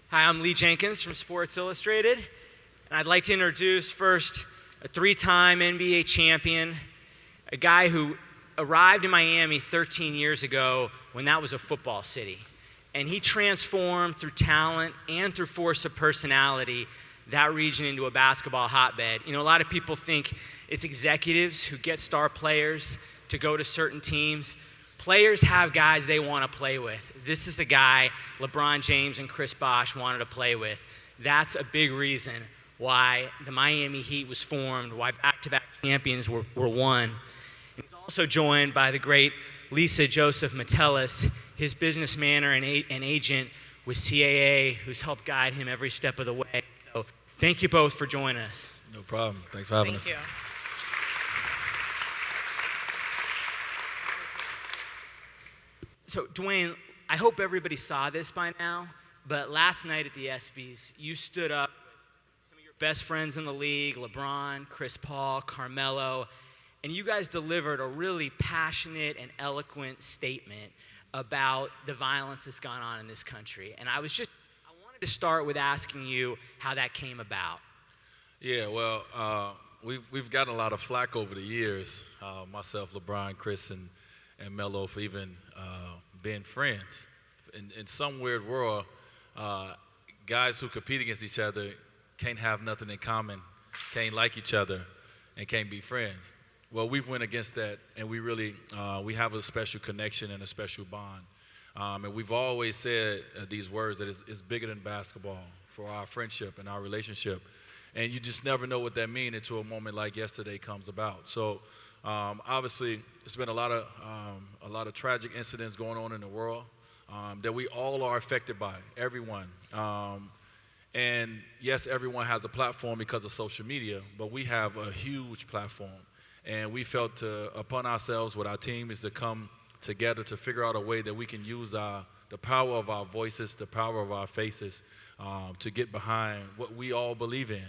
Hi, I'm Lee Jenkins from Sports Illustrated, and I'd like to introduce first a three-time NBA champion, a guy who arrived in Miami 13 years ago when that was a football city. And he transformed through talent and through force of personality that region into a basketball hotbed. You know, a lot of people think it's executives who get star players to go to certain teams. Players have guys they want to play with. This is the guy LeBron James and Chris Bosh wanted to play with. That's a big reason why the Miami Heat was formed, why back-to-back champions were won. And he's also joined by the great Lisa Joseph-Metelus, his business manager and agent with CAA, who's helped guide him every step of the way. So thank you both for joining us. No problem. Thanks for having us. Thank you. So Dwyane, I hope everybody saw this by now, but last night at the ESPYs, you stood up with some of your best friends in the league, LeBron, Chris Paul, Carmelo, and you guys delivered a really passionate and eloquent statement about the violence that's gone on in this country. And I wanted to start with asking you how that came about. Yeah, well, we've gotten a lot of flack over the years, myself, LeBron, Chris, and Melo, for even being friends. In some weird world, guys who compete against each other can't have nothing in common, can't like each other, and can't be friends. Well, we've went against that, and we really we have a special connection and a special bond. And we've always said these words that it's bigger than basketball for our friendship and our relationship. And you just never know what that means until a moment like yesterday comes about. So obviously, it's been a lot of tragic incidents going on in the world that we all are affected by, everyone. And yes, everyone has a platform because of social media, but we have a huge platform. And we felt upon ourselves with our team is to come together to figure out a way that we can use the power of our voices, the power of our faces, to get behind what we all believe in.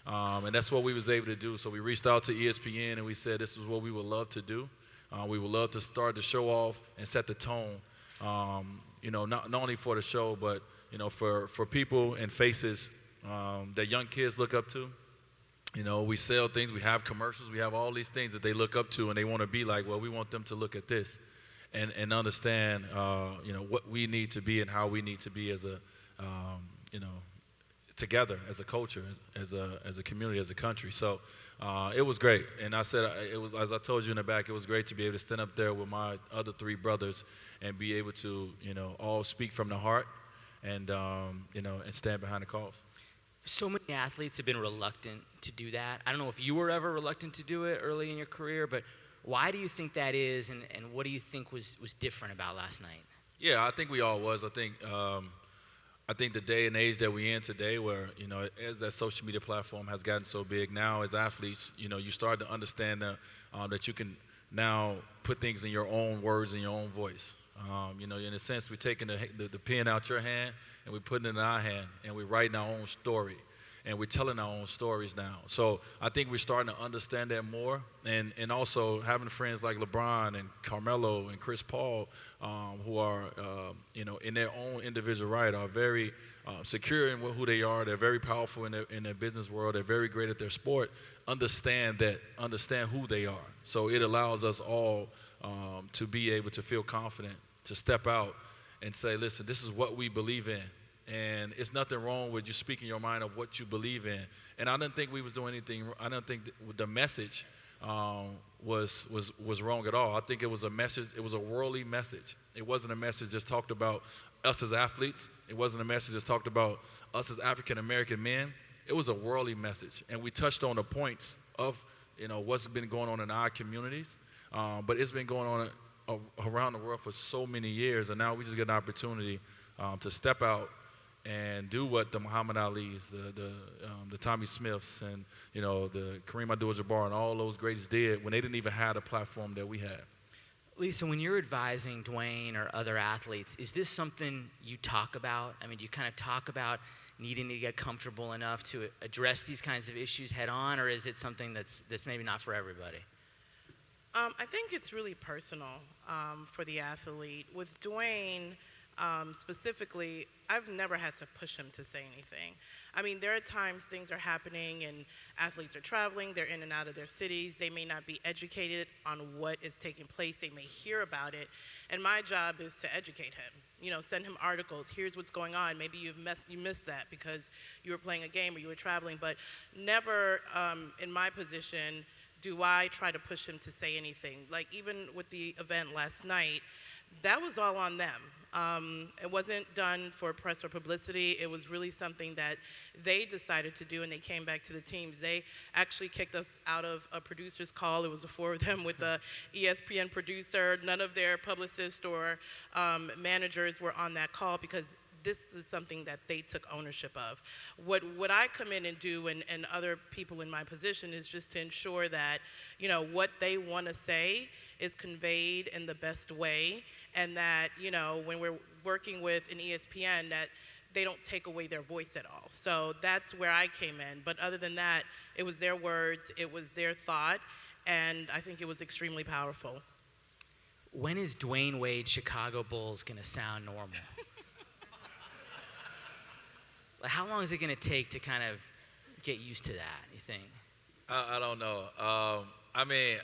And that's what we was able to do. So we reached out to ESPN and we said this is what we would love to do. We would love to start the show off and set the tone, not only for the show, but for people and faces that young kids look up to. We sell things, we have commercials, we have all these things that they look up to and they want to be like, well, we want them to look at this and understand, what we need to be and how we need to be as a, together as a culture, as a community, as a country. So it was great. And I said, it was, as I told you in the back, it was great to be able to stand up there with my other three brothers and be able to, all speak from the heart and, and stand behind the cause. So many athletes have been reluctant to do that. I don't know if you were ever reluctant to do it early in your career, but why do you think that is, and what do you think was different about last night? Yeah, I think we all was. I think the day and age that we're in today where, as that social media platform has gotten so big now as athletes, you start to understand that you can now put things in your own words and your own voice. In a sense, we're taking the pen out your hand and we're putting it in our hand and we're writing our own story and we're telling our own stories now. So I think we're starting to understand that more and also having friends like LeBron and Carmelo and Chris Paul who are, in their own individual right are very secure in who they are. They're very powerful in their business world. They're very great at their sport. Understand who they are. So it allows us all to be able to feel confident, to step out and say, listen, this is what we believe in. And it's nothing wrong with you speaking your mind of what you believe in. And I didn't think we was doing anything. I didn't think the message was wrong at all. I think it was a message. It was a worldly message. It wasn't a message that talked about us as athletes. It wasn't a message that talked about us as African-American men. It was a worldly message. And we touched on the points of, what's been going on in our communities. But it's been going on around the world for so many years. And now we just get an opportunity to step out and do what the Muhammad Ali's, the Tommy Smiths, and the Kareem Abdul-Jabbar and all those greats did when they didn't even have a platform that we had. Lisa, when you're advising Dwyane or other athletes, is this something you talk about? I mean, do you kind of talk about needing to get comfortable enough to address these kinds of issues head on, or is it something that's maybe not for everybody? I think it's really personal for the athlete. With Dwyane, specifically, I've never had to push him to say anything. I mean, there are times things are happening and athletes are traveling, they're in and out of their cities, they may not be educated on what is taking place, they may hear about it, and my job is to educate him. You know, send him articles, here's what's going on, maybe you missed that because you were playing a game or you were traveling, but never in my position do I try to push him to say anything. Like even with the event last night, that was all on them. It wasn't done for press or publicity. It was really something that they decided to do, and they came back to the teams. They actually kicked us out of a producer's call. It was the four of them with the ESPN producer. None of their publicists or managers were on that call because this is something that they took ownership of. What I come in and do, and other people in my position, is just to ensure that, you know, what they want to say is conveyed in the best way, and that, you know, when we're working with an ESPN, that they don't take away their voice at all. So that's where I came in. But other than that, it was their words, it was their thought, and I think it was extremely powerful. When is Dwyane Wade's Chicago Bulls going to sound normal? Like, how long is it going to take to kind of get used to that, you think? I don't know. I mean,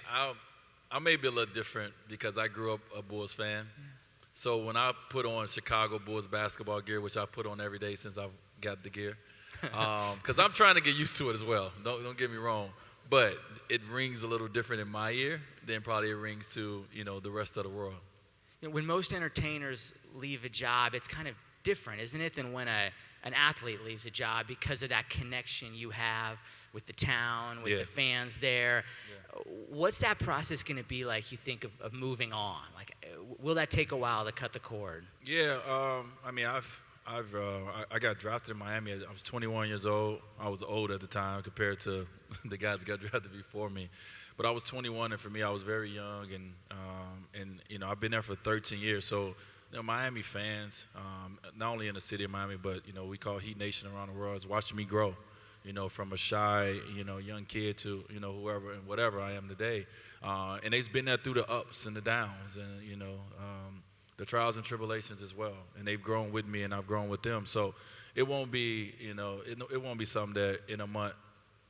I may be a little different because I grew up a Bulls fan. Yeah. So when I put on Chicago Bulls basketball gear, which I put on every day since I've got the gear, because I'm trying to get used to it as well. Don't get me wrong. But it rings a little different in my ear than probably it rings to, you know, the rest of the world. You know, when most entertainers leave a job, it's kind of different, isn't it, than when an athlete leaves a job because of that connection you have with the town, with the fans there. Yeah. What's that process going to be like, you think, of moving on? Like, will that take a while to cut the cord? Yeah, I mean, I got drafted in Miami. I was 21 years old. I was old at the time compared to the guys that got drafted before me. But I was 21, and for me, I was very young, and you know, I've been there for 13 years. So, you know, Miami fans, not only in the city of Miami, but, you know, we call Heat Nation around the world, is watching me grow, you know, from a shy, you know, young kid to, you know, whoever and whatever I am today. And they've been there through the ups and the downs and, you know, the trials and tribulations as well. And they've grown with me and I've grown with them. So it won't be, you know, it won't be something that in a month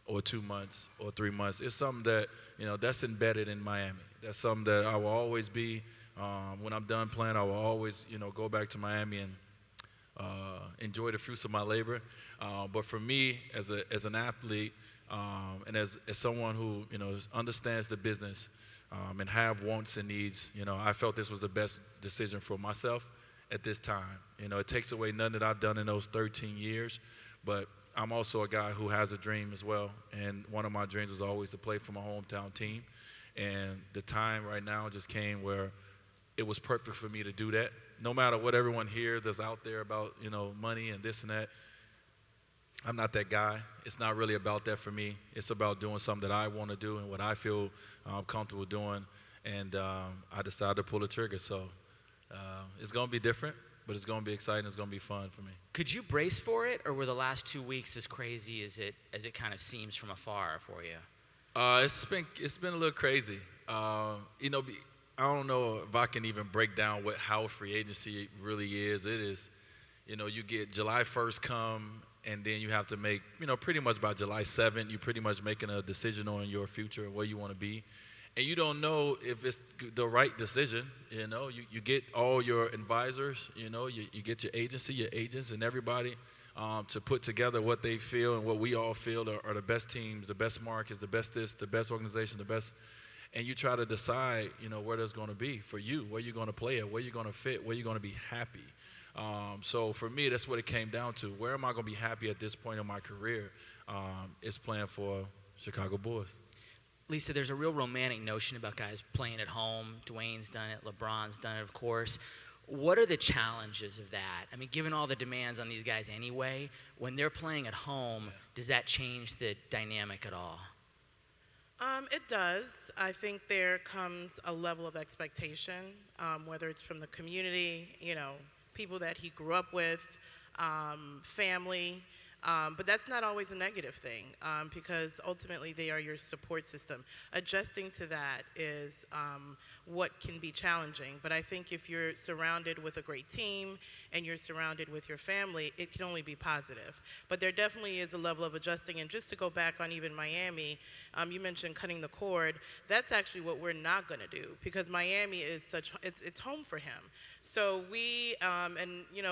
or 2 months or 3 months. It's something that, you know, that's embedded in Miami. That's something that I will always be. When I'm done playing, I will always, you know, go back to Miami and enjoy the fruits of my labor. But for me, as an athlete, and as someone who, you know, understands the business and have wants and needs, you know, I felt this was the best decision for myself at this time. You know, it takes away nothing that I've done in those 13 years, but I'm also a guy who has a dream as well. And one of my dreams was always to play for my hometown team. And the time right now just came where it was perfect for me to do that. No matter what everyone hears that's out there about, you know, money and this and that, I'm not that guy. It's not really about that for me. It's about doing something that I want to do and what I feel comfortable doing. And I decided to pull the trigger. So it's going to be different, but it's going to be exciting. It's going to be fun for me. Could you brace for it, or were the last 2 weeks as crazy as it kind of seems from afar for you? It's been a little crazy. You know, I don't know if I can even break down how free agency really is. It is, you know, you get July 1st come, and then you have to make, you know, pretty much by July 7th, you're pretty much making a decision on your future and where you want to be. And you don't know if it's the right decision, you know. You get all your advisors, you know, you get your agency, your agents, and everybody to put together what they feel and what we all feel are the best teams, the best markets, the best this, the best organization, the best. And you try to decide, you know, where there's going to be for you, where you're going to play at, where you're going to fit, where you're going to be happy. So for me, that's what it came down to. Where am I going to be happy at this point in my career? It's playing for Chicago Bulls. Lisa, there's a real romantic notion about guys playing at home. Dwyane's done it. LeBron's done it, of course. What are the challenges of that? I mean, given all the demands on these guys anyway, when they're playing at home, does that change the dynamic at all? It does. I think there comes a level of expectation, whether it's from the community, you know, people that he grew up with, family, but that's not always a negative thing because ultimately they are your support system. Adjusting to that is what can be challenging. But I think if you're surrounded with a great team and you're surrounded with your family, it can only be positive. But there definitely is a level of adjusting. And just to go back on even Miami, you mentioned cutting the cord. That's actually what we're not going to do, because Miami is it's home for him. So we,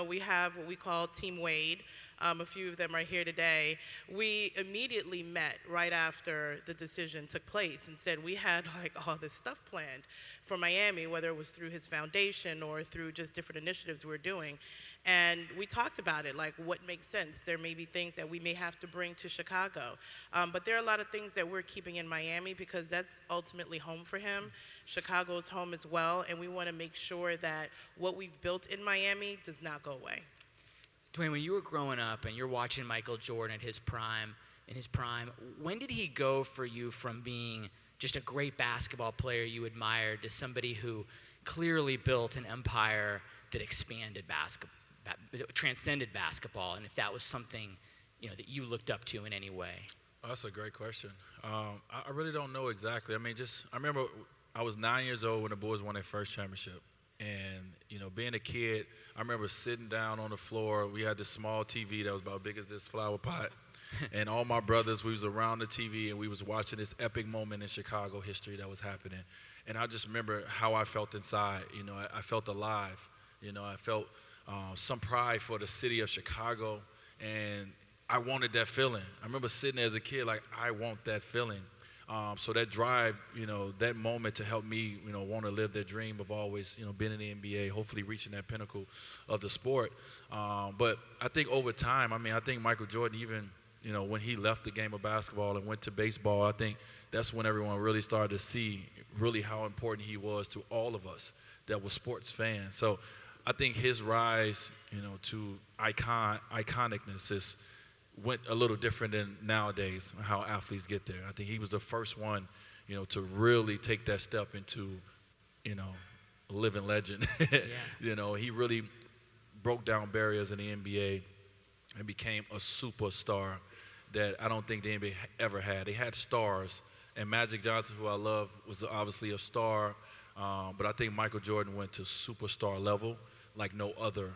we have what we call Team Wade. A few of them are here today. We immediately met right after the decision took place and said we had like all this stuff planned for Miami, whether it was through his foundation or through just different initiatives we're doing. And we talked about it, like what makes sense. There may be things that we may have to bring to Chicago. But there are a lot of things that we're keeping in Miami because that's ultimately home for him. Chicago's home as well, and we want to make sure that what we've built in Miami does not go away. Dwyane, when you were growing up and you're watching Michael Jordan at his prime, when did he go for you from being just a great basketball player you admired to somebody who clearly built an empire that expanded basketball, transcended basketball, and if that was something that you looked up to in any way? Oh, that's a great question. I really don't know exactly. I remember I was 9 years old when the boys won their first championship. And, being a kid, I remember sitting down on the floor. We had this small TV that was about big as this flower pot. And all my brothers, we was around the TV, and we was watching this epic moment in Chicago history that was happening. And I just remember how I felt inside. I felt alive. I felt some pride for the city of Chicago. And I wanted that feeling. I remember sitting there as a kid like, I want that feeling. So that drive, that moment to help me, want to live that dream of always, being in the NBA, hopefully reaching that pinnacle of the sport. But I think over time, I think Michael Jordan, even, when he left the game of basketball and went to baseball, I think that's when everyone really started to see really how important he was to all of us that were sports fans. So I think his rise, to iconicness went a little different than nowadays how athletes get there. I think he was the first one, to really take that step into, a living legend. Yeah. He really broke down barriers in the NBA and became a superstar that I don't think the NBA ever had. They had stars, and Magic Johnson, who I love, was obviously a star, but I think Michael Jordan went to superstar level like no other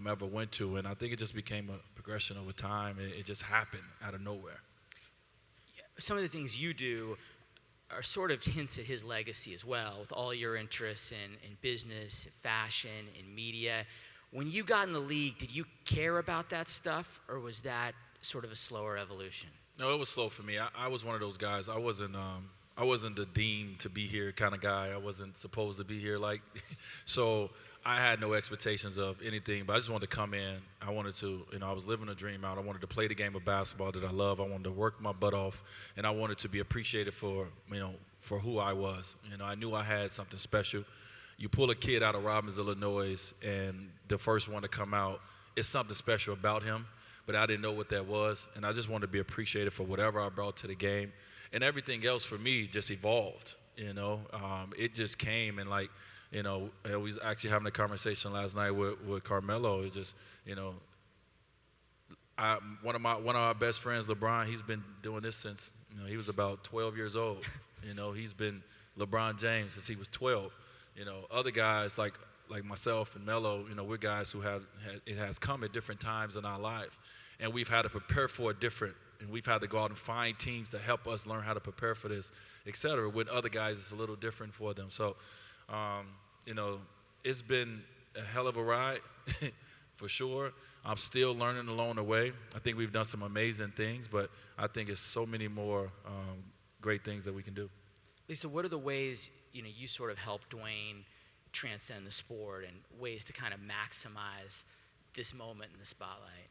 ever went to, and I think it just became a progression over time. It just happened out of nowhere. Some of the things you do are sort of hints at his legacy as well, with all your interests in business, fashion, and media. When you got in the league, did you care about that stuff, or was that sort of a slower evolution? No, it was slow for me. I was one of those guys. I wasn't the deemed to be here kind of guy. I wasn't supposed to be here so I had no expectations of anything, but I just wanted to come in. I wanted to, I was living a dream out. I wanted to play the game of basketball that I love. I wanted to work my butt off, and I wanted to be appreciated for who I was. I knew I had something special. You pull a kid out of Robbins, Illinois, and the first one to come out, it's something special about him, but I didn't know what that was, and I just wanted to be appreciated for whatever I brought to the game, and everything else for me just evolved. It just came, and we was actually having a conversation last night with Carmelo. It's just, one of our best friends, LeBron, he's been doing this since, he was about 12 years old. He's been LeBron James since he was 12. Other guys like myself and Melo, we're guys who it has come at different times in our life. And we've had to prepare for it different. And we've had to go out and find teams to help us learn how to prepare for this, et cetera. With other guys, it's a little different for them. So, it's been a hell of a ride, for sure. I'm still learning along the way. I think we've done some amazing things, but I think it's so many more great things that we can do. Lisa, what are the ways you sort of help Dwyane transcend the sport, and ways to kind of maximize this moment in the spotlight?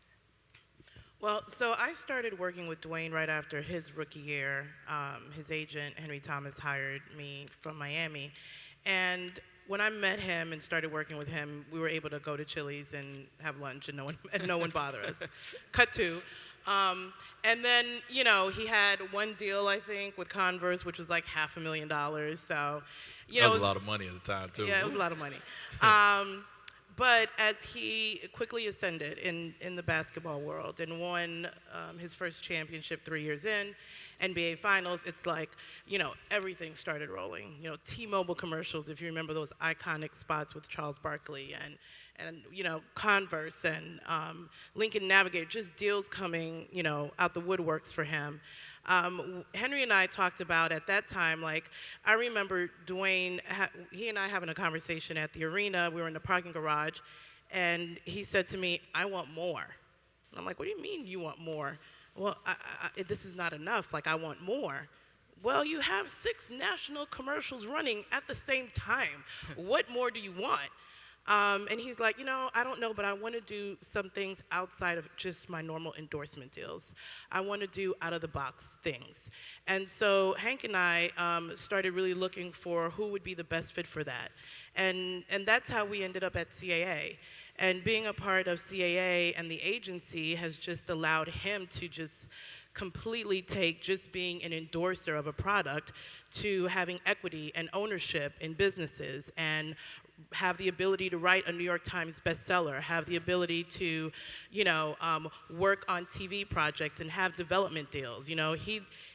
Well, so I started working with Dwyane right after his rookie year. His agent, Henry Thomas, hired me from Miami. And when I met him and started working with him, we were able to go to Chili's and have lunch, and no one bother us. Cut to. And then, he had one deal, I think, with Converse, which was like $500,000. So, that was a lot of money at the time, too. Yeah, it was a lot of money. But as he quickly ascended in the basketball world and won his first championship 3 years in, NBA Finals, it's like, everything started rolling. T-Mobile commercials, if you remember those iconic spots with Charles Barkley and Converse and Lincoln Navigator, just deals coming, out the woodworks for him. Henry and I talked about at that time, like, I remember Dwyane, he and I having a conversation at the arena. We were in the parking garage, and he said to me, "I want more." And I'm like, "What do you mean you want more?" "Well, this is not enough. Like, I want more." "Well, you have 6 national commercials running at the same time. What more do you want?" And he's like, "I don't know, but I want to do some things outside of just my normal endorsement deals. I want to do out-of-the-box things." And so Hank and I started really looking for who would be the best fit for that. And that's how we ended up at CAA. And being a part of CAA and the agency has just allowed him to just completely take just being an endorser of a product to having equity and ownership in businesses and have the ability to write a New York Times bestseller, have the ability to, work on TV projects and have development deals.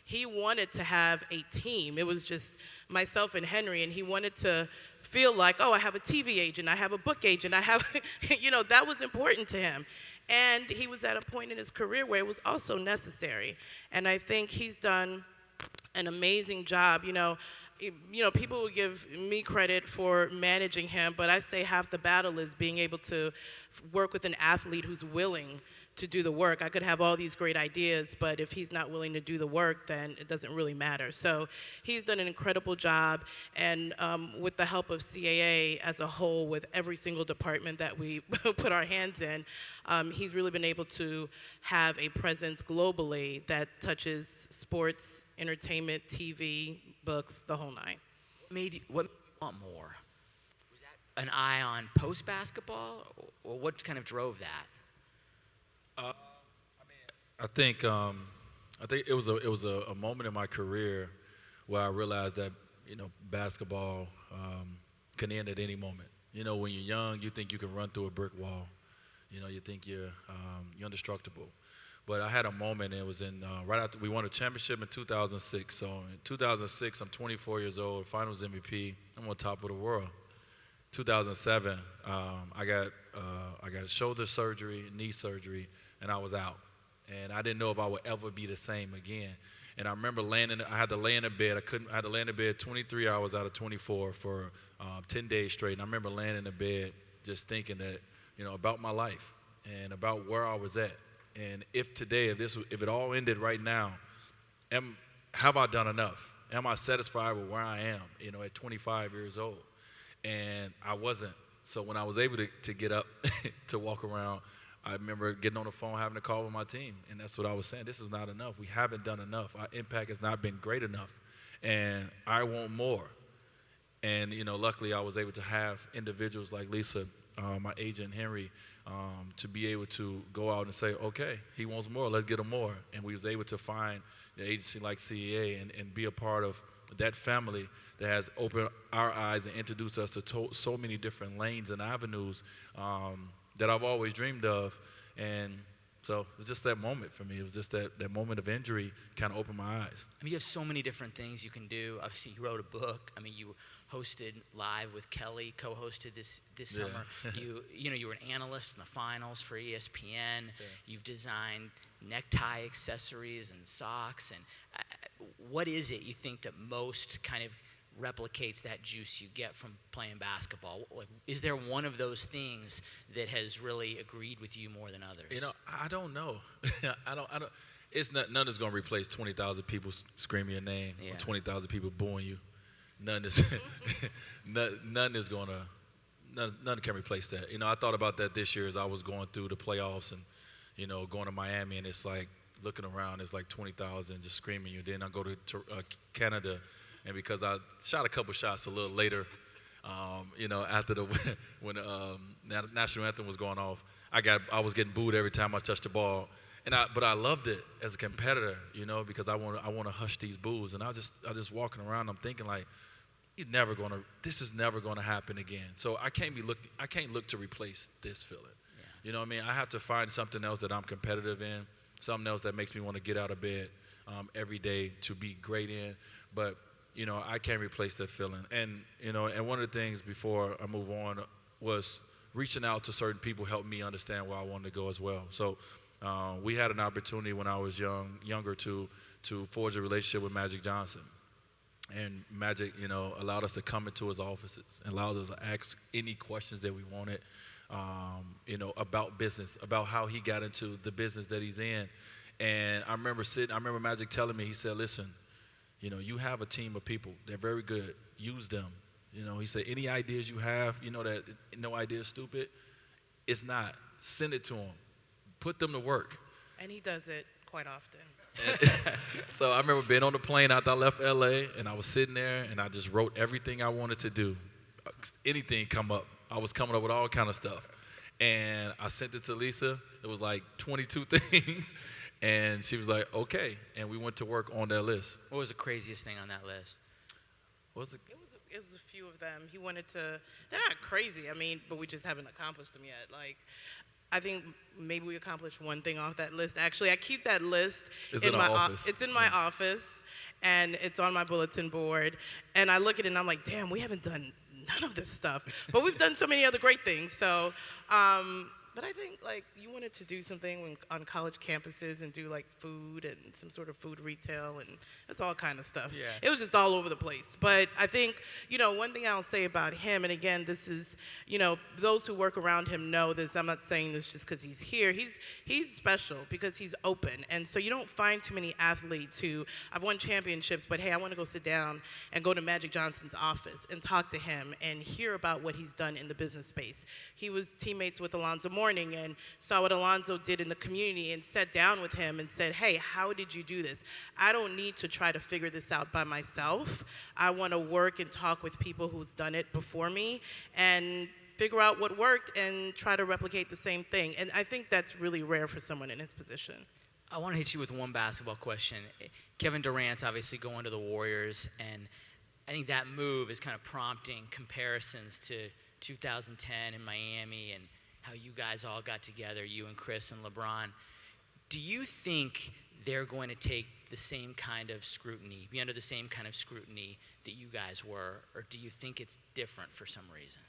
He wanted to have a team. It was just myself and Henry, and he wanted to feel like, oh, I have a TV agent, I have a book agent, I have, that was important to him. And he was at a point in his career where it was also necessary. And I think he's done an amazing job. People will give me credit for managing him, but I say half the battle is being able to work with an athlete who's willing to do the work. I could have all these great ideas, but if he's not willing to do the work, then it doesn't really matter. So he's done an incredible job, and with the help of CAA as a whole, with every single department that we put our hands in, he's really been able to have a presence globally that touches sports, entertainment, TV, books, the whole nine. What made you want more? Was that an eye on post-basketball, or what kind of drove that? I think it was a moment in my career where I realized that basketball can end at any moment. When you're young, you think you can run through a brick wall. You think you're indestructible. But I had a moment. It was in right after we won a championship in 2006. So in 2006, I'm 24 years old, Finals MVP. I'm on top of the world. 2007, I got shoulder surgery, knee surgery, and I was out. And I didn't know if I would ever be the same again. And I remember I had to lay in a bed. I had to lay in a bed 23 hours out of 24 for 10 days straight. And I remember laying in the bed just thinking that, about my life and about where I was at. And if it all ended right now, have I done enough? Am I satisfied with where I am, at 25 years old? And I wasn't. So when I was able to get up to walk around, I remember getting on the phone, having a call with my team, and that's what I was saying. This is not enough. We haven't done enough. Our impact has not been great enough, and I want more. And, luckily I was able to have individuals like Lisa, my agent Henry, to be able to go out and say, okay, he wants more, let's get him more. And we was able to find the agency like CEA and be a part of that family that has opened our eyes and introduced us to so many different lanes and avenues that I've always dreamed of. And so it was just that moment for me. It was just that moment of injury kind of opened my eyes. You have so many different things you can do. Obviously, you wrote a book. You hosted Live with Kelly, co-hosted this summer. You were an analyst in the finals for ESPN. Yeah. You've designed necktie accessories and socks. And what is it you think that most kind of replicates that juice you get from playing basketball? Is there one of those things that has really agreed with you more than others? I don't know. I don't. It's not. None is going to replace 20,000 people screaming your name, or 20,000 people booing you. None is. none is going to. None can replace that. I thought about that this year as I was going through the playoffs and, going to Miami, and it's like looking around, it's like 20,000 just screaming you. Then I go to Canada. And because I shot a couple shots a little later, after when the national anthem was going off, I was getting booed every time I touched the ball, but I loved it as a competitor, because I want to hush these boos. And I just walking around, I'm thinking like, this is never gonna happen again. So I can't look to replace this feeling. Yeah. You know what I mean? I have to find something else that I'm competitive in, something else that makes me want to get out of bed every day to be great in. But I can't replace that feeling. And and one of the things before I move on was reaching out to certain people helped me understand where I wanted to go as well. So we had an opportunity when I was younger to forge a relationship with Magic Johnson. And Magic, allowed us to come into his offices and allowed us to ask any questions that we wanted, about business, about how he got into the business that he's in. And I remember Magic telling me, he said, listen, you have a team of people. They're very good. Use them. He said, any ideas you have, that no idea is stupid, it's not. Send it to them. Put them to work. And he does it quite often. So I remember being on the plane after I left LA, and I was sitting there, and I just wrote everything I wanted to do. Anything come up. I was coming up with all kind of stuff. And I sent it to Lisa. It was like 22 things. And she was like, okay. And we went to work on that list. What was the craziest thing on that list? What was it? It was a few of them. He wanted to, they're not crazy, but we just haven't accomplished them yet. I think maybe we accomplished one thing off that list. Actually, I keep that list in my office. It's in my office, and it's on my bulletin board. And I look at it, and I'm like, damn, we haven't done none of this stuff. But we've done so many other great things. So, but I think, you wanted to do something on college campuses and do, food and some sort of food retail, and that's all kind of stuff. Yeah. It was just all over the place. But I think, one thing I'll say about him, and again, this is, those who work around him know this. I'm not saying this just because he's here. He's special because he's open. And so you don't find too many athletes who, I've won championships, but hey, I want to go sit down and go to Magic Johnson's office and talk to him and hear about what he's done in the business space. He was teammates with Alonzo Mourning and saw what Alonzo did in the community and sat down with him and said, hey, how did you do this? I don't need to try to figure this out by myself. I want to work and talk with people who's done it before me and figure out what worked and try to replicate the same thing. And I think that's really rare for someone in his position. I want to hit you with one basketball question. Kevin Durant's obviously going to the Warriors, and I think that move is kind of prompting comparisons to 2010 in Miami and how you guys all got together, you and Chris and LeBron. Do you think they're going to take the same kind of scrutiny, be under the same kind of scrutiny that you guys were, or do you think it's different for some reason?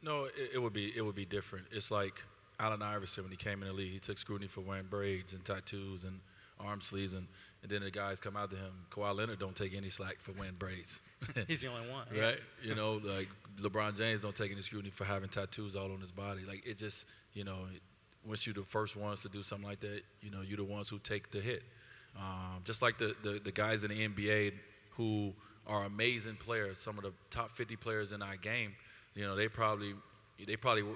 No, it would be different. It's like Allen Iverson when he came in the league. He took scrutiny for wearing braids and tattoos and arm sleeves, and then the guys come out to him. Kawhi Leonard don't take any slack for wearing braids. He's the only one. Right? Like LeBron James don't take any scrutiny for having tattoos all on his body. Like, it just, once you're the first ones to do something like that, you're the ones who take the hit. Just like the guys in the NBA who are amazing players, some of the top 50 players in our game, they probably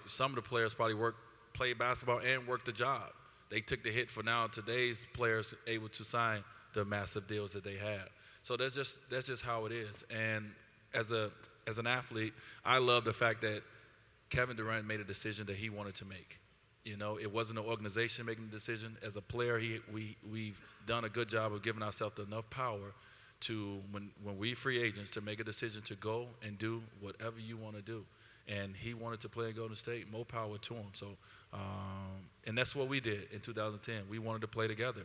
some of the players probably play basketball and work the job. They took the hit for now today's players able to sign the massive deals that they have. So that's just how it is. And as an athlete, I love the fact that Kevin Durant made a decision that he wanted to make. It wasn't an organization making the decision. As a player, we've done a good job of giving ourselves enough power to, when we free agents, to make a decision to go and do whatever you want to do. And he wanted to play in Golden State. More power to him. So, and that's what we did in 2010. We wanted to play together,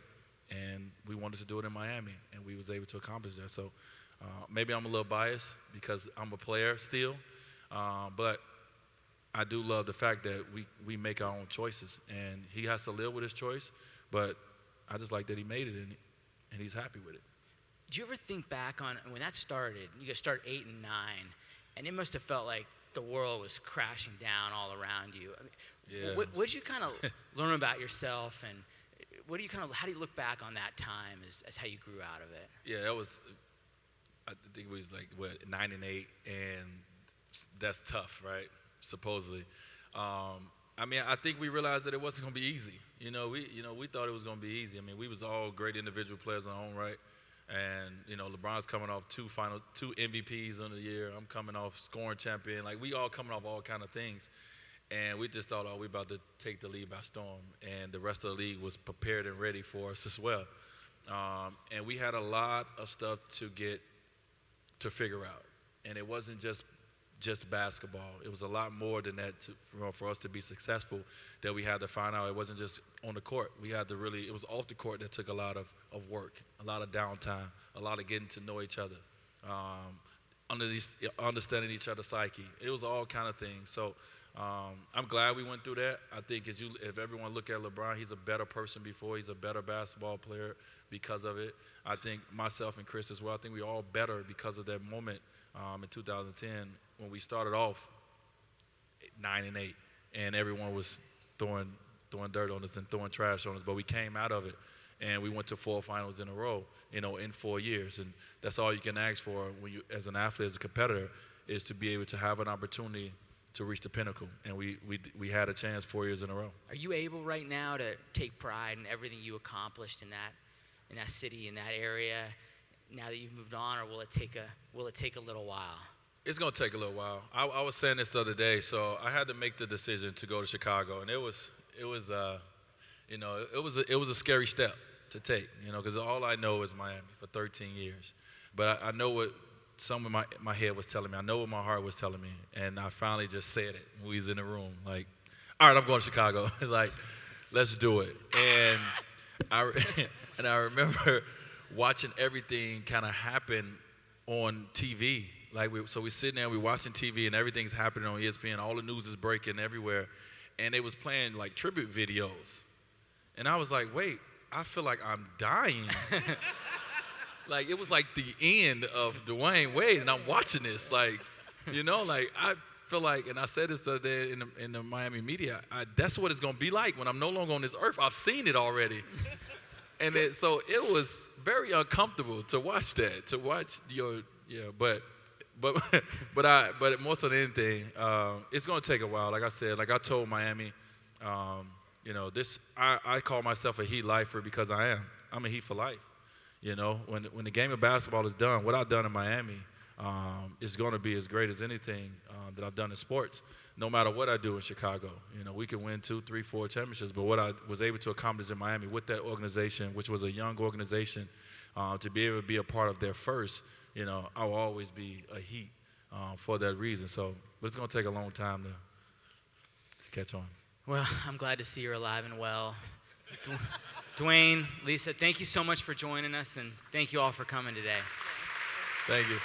and we wanted to do it in Miami, and we was able to accomplish that. So, maybe I'm a little biased because I'm a player still, but I do love the fact that we make our own choices, and he has to live with his choice. But I just like that he made it, and he's happy with it. Do you ever think back on when that started? You guys started 8 and 9, and it must have felt like the world was crashing down all around you. What did you kind of learn about yourself, and how do you look back on that time as how you grew out of it? Yeah, that was, I think it was 9 and 8, and that's tough, right? Supposedly. I think we realized that it wasn't going to be easy. We thought it was going to be easy. We was all great individual players in our own right. And, LeBron's coming off two MVPs in the year. I'm coming off scoring champion. We all coming off all kind of things. And we just thought, we about to take the league by storm. And the rest of the league was prepared and ready for us as well. And we had a lot of stuff to figure out. and it wasn't just basketball. It was a lot more than that for us to be successful, that we had to find out it wasn't just on the court. We had to really, it was off the court that took a lot of work, a lot of downtime, a lot of getting to know each other, understanding each other's psyche. It was all kind of things. So I'm glad we went through that. I think if everyone look at LeBron, he's a better person before. He's a better basketball player because of it. I think myself and Chris as well, I think we're all better because of that moment in 2010 when we started off 9-8 and everyone was throwing dirt on us and throwing trash on us, but we came out of it and we went to 4 finals in a row, in 4 years. And that's all you can ask for when you, as an athlete, as a competitor, is to be able to have an opportunity to reach the pinnacle. And we had a chance 4 years in a row. Are you able right now to take pride in everything you accomplished in that city, in that area, now that you've moved on, or will it take a little while? It's going to take a little while. I was saying this the other day, so I had to make the decision to go to Chicago, and it was a scary step to take, because all I know is Miami for 13 years. But I know what some of my head was telling me. I know what my heart was telling me, and I finally just said it when we was in the room, like, all right, I'm going to Chicago. Like, let's do it. And I remember watching everything kind of happen on TV. So we're sitting there, we're watching TV, and everything's happening on ESPN. All the news is breaking everywhere. And they was playing, like, tribute videos. And I was like, wait, I feel like I'm dying. Like, it was like the end of Dwyane Wade, and I'm watching this. Like, I feel like, and I said this the other day in the Miami media, that's what it's going to be like when I'm no longer on this earth. I've seen it already. And so it was very uncomfortable to watch that, but more so than anything, it's going to take a while. Like I said, like I told Miami, I call myself a Heat lifer because I am. I'm a Heat for life. When the game of basketball is done, what I've done in Miami is going to be as great as anything that I've done in sports, no matter what I do in Chicago. We can win 2, 3, 4 championships, but what I was able to accomplish in Miami with that organization, which was a young organization, to be able to be a part of their first, I will always be a Heat for that reason. But it's going to take a long time to catch on. Well, I'm glad to see you're alive and well. Dwyane, Lisa, thank you so much for joining us, and thank you all for coming today. Thank you.